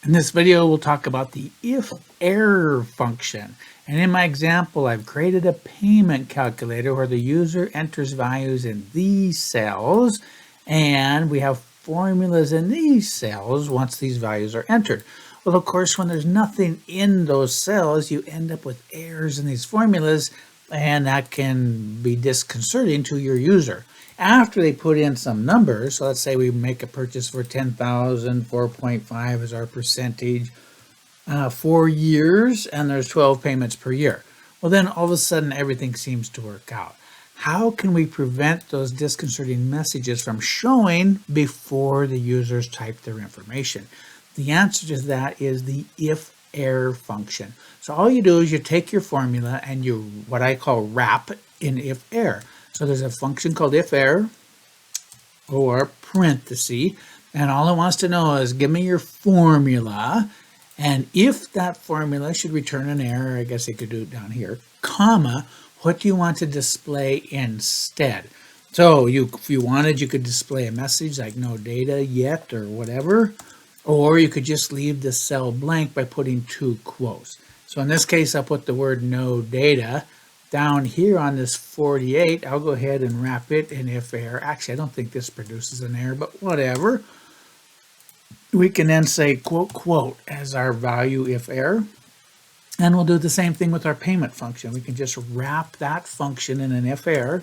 In this video, we'll talk about the IFERROR function. And in my example, I've created a payment calculator where the user enters values in these cells, and we have formulas in these cells once these values are entered. Well, of course, when there's nothing in those cells, you end up with errors in these formulas, and that can be disconcerting to your user. After they put in some numbers, so let's say we make a purchase for 10,000, 4.5 is our percentage, 4 years, and there's 12 payments per year. Well, then all of a sudden everything seems to work out. How can we prevent those disconcerting messages from showing before the users type their information? The answer to that is the IFERROR function. So all you do is you take your formula and you, what I call, wrap in IFERROR. So there's a function called IFERROR or parenthesis, and all it wants to know is give me your formula, and if that formula should return an error, I guess I could do it down here, comma, what do you want to display instead? So if you wanted, you could display a message like no data yet or whatever, or you could just leave the cell blank by putting 2 quotes. So in this case, I'll put the word no data. Down here on this 48, I'll go ahead and wrap it in IFERROR. Actually, I don't think this produces an error, but whatever. We can then say quote, quote as our value IFERROR. And we'll do the same thing with our payment function. We can just wrap that function in an IFERROR.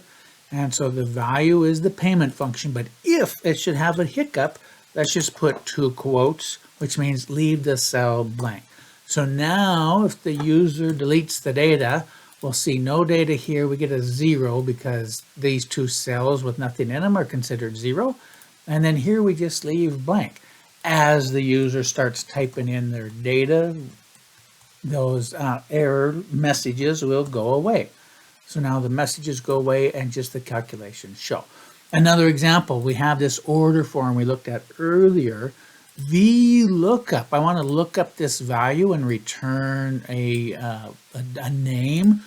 And so the value is the payment function, but if it should have a hiccup, let's just put 2 quotes, which means leave the cell blank. So now if the user deletes the data, we'll see no data here. We get a 0 because these 2 cells with nothing in them are considered 0. And then here we just leave blank. As the user starts typing in their data, those error messages will go away. So now the messages go away and just the calculations show. Another example, we have this order form we looked at earlier. VLOOKUP. I want to look up this value and return a name.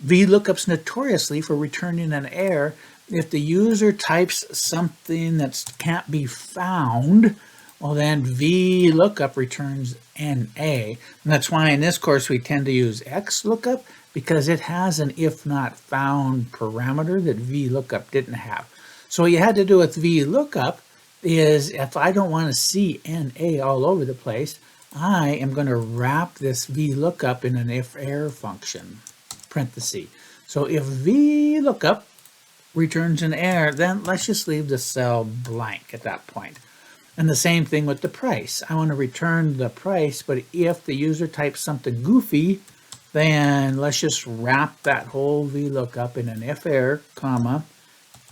VLOOKUP's notoriously for returning an error. If the user types something that can't be found, well then VLOOKUP returns NA. And that's why in this course we tend to use XLOOKUP because it has an if not found parameter that VLOOKUP didn't have. So what you had to do with VLOOKUP is if I don't want to see NA all over the place, I am going to wrap this VLOOKUP in an IFERROR function, parenthesis. So if VLOOKUP returns an error, then let's just leave the cell blank at that point. And the same thing with the price. I want to return the price, but if the user types something goofy, then let's just wrap that whole VLOOKUP in an IFERROR, comma,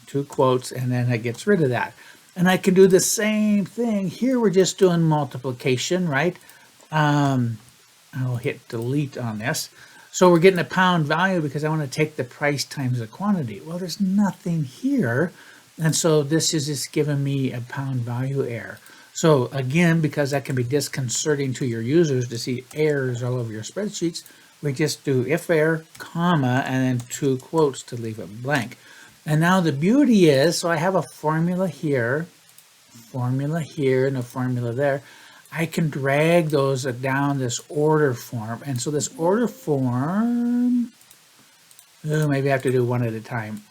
2 quotes, and then it gets rid of that. And I can do the same thing. Here we're just doing multiplication, right? I'll hit delete on this. So we're getting a pound value because I want to take the price times the quantity. Well, there's nothing here. And so this is just giving me a pound value error. So again, because that can be disconcerting to your users to see errors all over your spreadsheets, we just do IFERROR, comma, and then 2 quotes to leave it blank. And now the beauty is, so I have a formula here, and a formula there. I can drag those down this order form. And so this order form, maybe I have to do one at a time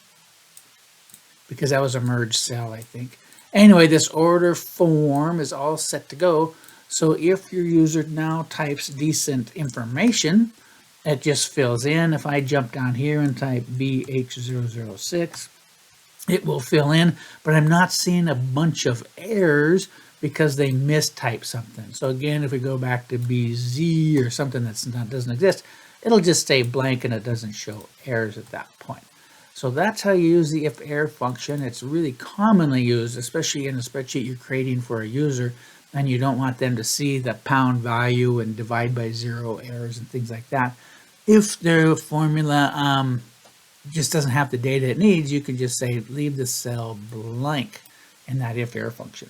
because that was a merged cell, I think. Anyway, this order form is all set to go. So if your user now types decent information, it just fills in. If I jump down here and type BH006, it will fill in, but I'm not seeing a bunch of errors because they mistype something. So again, if we go back to BZ or something that doesn't exist, it'll just stay blank and it doesn't show errors at that point. So that's how you use the IFERROR function. It's really commonly used, especially in a spreadsheet you're creating for a user, and you don't want them to see the pound value and divide by 0 errors and things like that. If their formula just doesn't have the data it needs, you can just say leave the cell blank in that IFERROR function.